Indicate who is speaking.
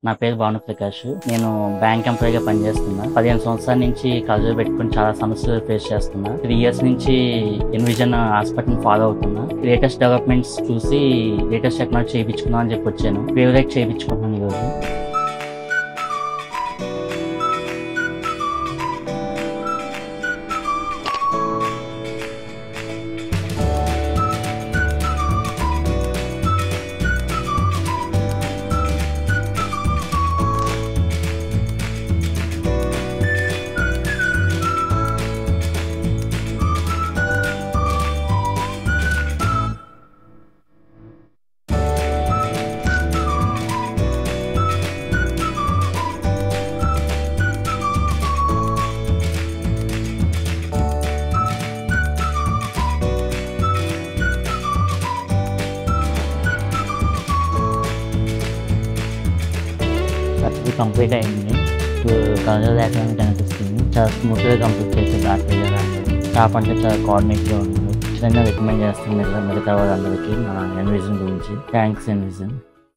Speaker 1: నా పేరు భానుప్రకాష్. నేను బ్యాంక్ ఎంప్లాయీగా పనిచేస్తున్నా. 15 సంవత్సరాల నుంచి కళ్ళజోడు పెట్టుకుని చాలా సమస్యలు ఫేస్ చేస్తున్నా. 3 years నుంచి ఎన్విజన్ హాస్పిటల్ ఫాలో అవుతున్నా. లేటెస్ట్ డెవలప్మెంట్స్ చూసి లేటెస్ట్ టెక్నాలజీ చేయించుకుందాం అని చెప్పి వచ్చాను. ఫేవరెట్ చేయించుకుంటున్నాను ఈరోజు. కంప్లీట్ అయింది. కలర్ లేకుండా అనిపిస్తుంది. చాలా స్మూత్గా కంప్లీట్ చేసి డాక్టర్ గారు అందరూ స్టాఫ్ అంటే చాలా కోఆర్డినేట్గా ఉన్నారు. ఖచ్చితంగా రికమెండ్ చేస్తుంది మిగతా వాళ్ళందరికీ మన ఎన్విజన్ గురించి. Thanks envision.